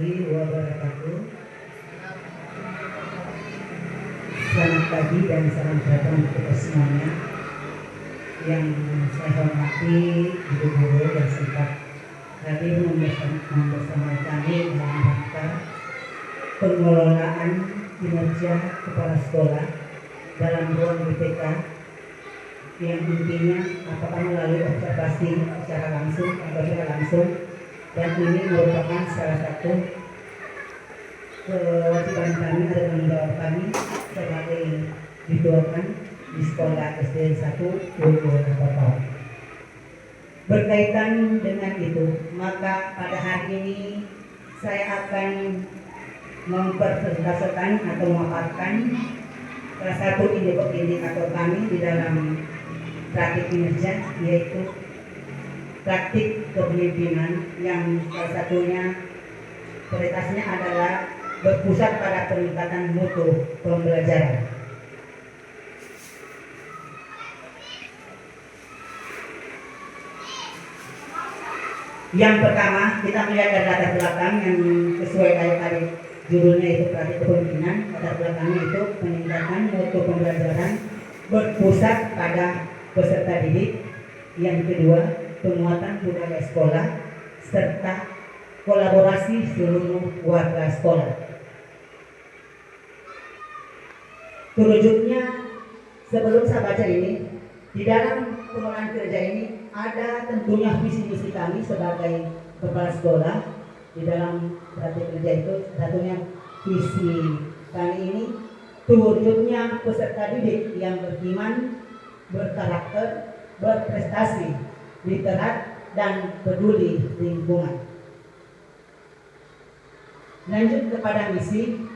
warahmatullahi wabarakatuh. Selamat pagi dan salam sejahtera untuk kita semuanya. Yang saya hormati guru-guru yang sempat hadir bersama kami dalam rangka pengelolaan kinerja kepala sekolah dalam ruang BPK, yang intinya apakah melalui observasi secara langsung atau tidak langsung, dan ini merupakan salah satu kewajiban kami atau tanggung jawab kami sebagai dituakan di sekolah SD 1 Purwokerto. Berkaitan dengan itu, maka pada hari ini saya akan mempresentasikan atau memaparkan salah satu indikator kami di dalam praktik kinerja, yaitu praktik kepemimpinan, yang salah satunya prioritasnya adalah berpusat pada peningkatan mutu pembelajaran. Yang pertama, kita melihat dari latar belakang yang sesuai tadi judulnya, itu praktik kepemimpinan. Latar belakangnya itu peningkatan mutu pembelajaran berpusat pada peserta didik. Yang kedua, penguatan budaya sekolah serta kolaborasi seluruh warga sekolah. Terujuknya, sebelum saya baca ini, di dalam pengelolaan kerja ini ada tentunya visi-misi kami sebagai kepala sekolah. Di dalam praktik kerja itu satunya visi kami ini, terwujudnya peserta didik yang beriman, berkarakter, berprestasi, literat, dan peduli lingkungan. Lanjut kepada misi.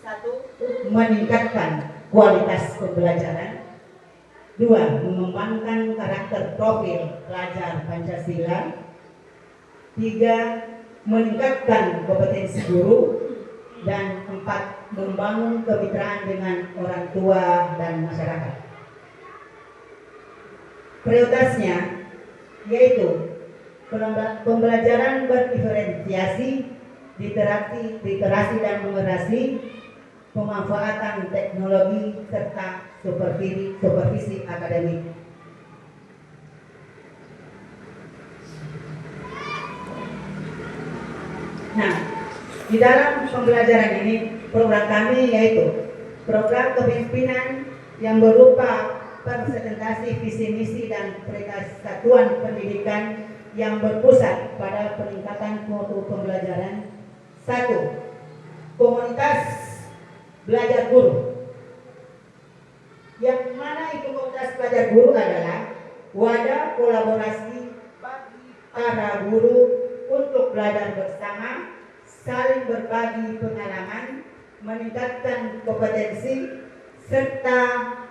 1. Meningkatkan kualitas pembelajaran. 2. Mengembangkan karakter profil pelajar Pancasila. 3. Meningkatkan kompetensi guru. Dan 4. Membangun kemitraan dengan orang tua dan masyarakat. Prioritasnya yaitu pembelajaran berdiferensiasi, literasi dan numerasi, pemanfaatan teknologi, serta supervisi akademik. Nah, di dalam pembelajaran ini, program kami yaitu program kepemimpinan yang berupa presentasi visi misi dan prioritas satuan pendidikan yang berpusat pada peningkatan mutu pembelajaran. 1. Komunitas belajar guru, yang mana itu komunitas belajar guru adalah wadah kolaborasi bagi para guru untuk belajar bersama, saling berbagi pengalaman, meningkatkan kompetensi, serta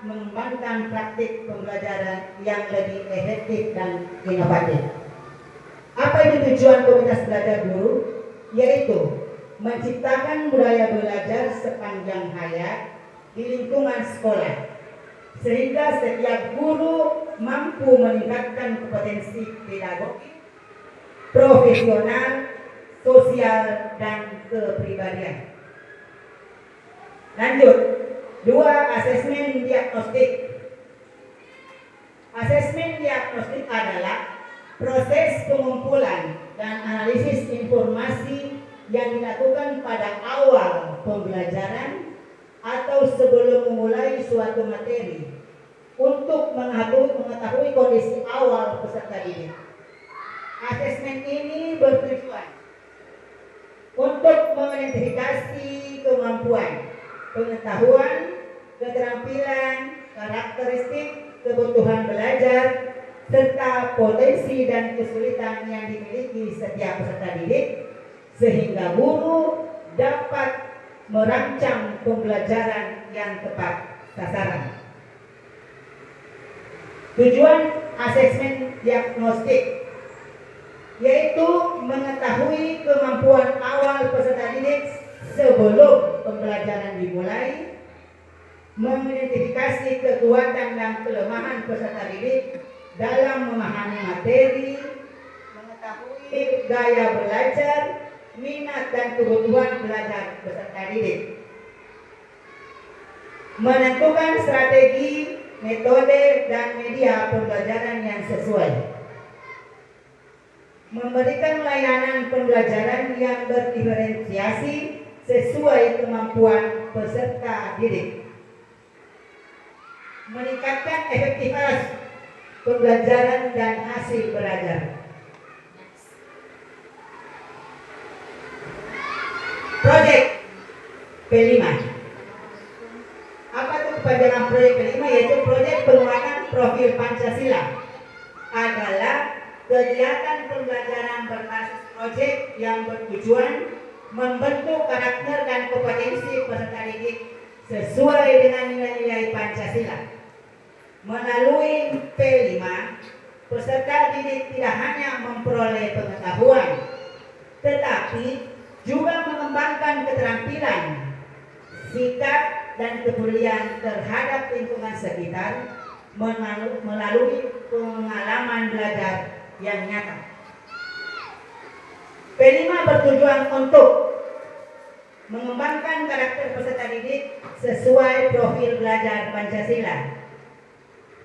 mengembangkan praktik pembelajaran yang lebih efektif dan inovatif. Apa itu tujuan komunitas belajar guru? Yaitu menciptakan budaya belajar sepanjang hayat di lingkungan sekolah, sehingga setiap guru mampu meningkatkan kompetensi pedagogi, profesional, sosial, dan kepribadian. Lanjut. 2. Asesmen diagnostik. Asesmen diagnostik adalah proses pengumpulan dan analisis informasi yang dilakukan pada awal pembelajaran atau sebelum memulai suatu materi untuk mengetahui kondisi awal peserta didik. Asesmen ini bertujuan untuk mengidentifikasi kemampuan, pengetahuan, keterampilan, karakteristik, kebutuhan belajar, serta potensi dan kesulitan yang dimiliki setiap peserta didik, sehingga guru dapat merancang pembelajaran yang tepat sasaran. Tujuan asesmen diagnostik yaitu mengetahui kemampuan awal peserta didik sebelum pembelajaran dimulai, mengidentifikasi kekuatan dan kelemahan peserta didik dalam memahami materi, mengetahui gaya belajar, minat dan kebutuhan belajar peserta didik. Menentukan strategi, metode, dan media pembelajaran yang sesuai. Memberikan layanan pembelajaran yang berdiferensiasi sesuai kemampuan peserta didik. Meningkatkan efektivitas pembelajaran dan hasil belajar. Proyek P5. Apa itu kepanjangan proyek P5? Yaitu proyek penguatan profil Pancasila. Adalah kegiatan pembelajaran berbasis proyek yang bertujuan membentuk karakter dan kompetensi peserta didik sesuai dengan nilai-nilai Pancasila. Melalui P5, peserta didik tidak hanya memperoleh pengetahuan, tetapi juga mengembangkan keterampilan, sikap, dan kepedulian terhadap lingkungan sekitar melalui pengalaman belajar yang nyata. P5 bertujuan untuk mengembangkan karakter peserta didik sesuai profil belajar Pancasila,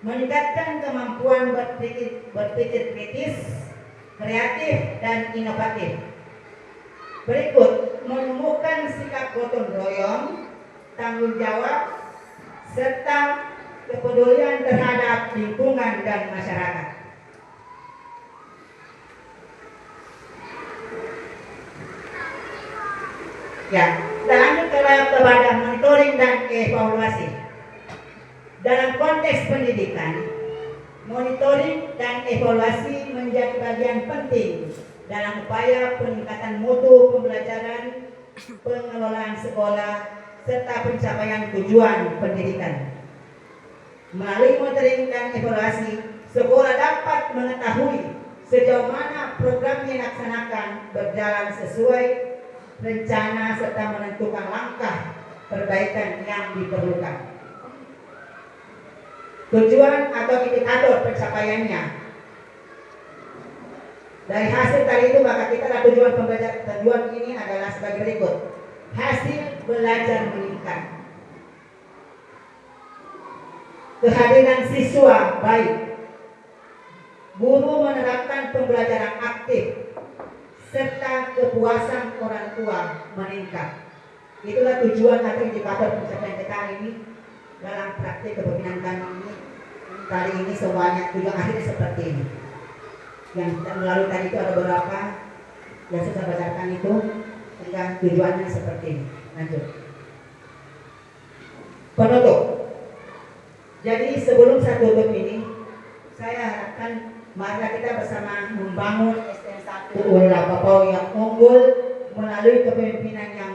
meningkatkan kemampuan berpikir kritis, kreatif, dan inovatif. Berikut, menemukan sikap gotong royong, tanggung jawab, serta kepedulian terhadap lingkungan dan masyarakat. Ya, kita lanjut kepada monitoring dan evaluasi. Dalam konteks pendidikan, monitoring dan evaluasi menjadi bagian penting dalam upaya peningkatan mutu pembelajaran, pengelolaan sekolah, serta pencapaian tujuan pendidikan. Melalui monitoring dan evaluasi, sekolah dapat mengetahui sejauh mana program yang dilaksanakan berjalan sesuai rencana serta menentukan langkah perbaikan yang diperlukan. Tujuan atau indikator pencapaiannya. Dari hasil tadi itu maka kita ada tujuan pembelajaran. Tujuan ini adalah sebagai berikut. Hasil belajar meningkat. Kehadiran siswa baik. Guru menerapkan pembelajaran aktif serta kepuasan orang tua meningkat. Itulah tujuan atau indikator pencapaian kita ini dalam praktik kepemimpinan kami ini. Kali ini semuanya tujuan akhirnya seperti ini. Yang melalui tadi itu ada beberapa yang saya bacakan itu, sehingga tujuannya seperti ini. Lanjut. Penutup. Jadi sebelum saya tutup ini, saya harapkan mari kita bersama membangun STN 1 Ulila Papau yang unggul melalui kepemimpinan yang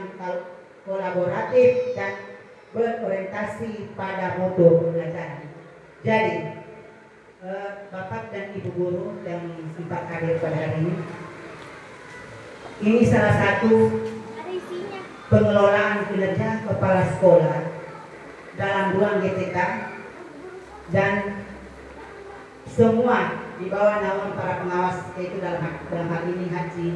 kolaboratif dan berorientasi pada mutu pembelajaran. Jadi Bapak dan Ibu guru yang sempat hadir pada hari ini salah satu pengelolaan kinerja kepala sekolah dalam ruang GTK dan semua di bawah naungan para pengawas, yaitu dalam hal ini Haji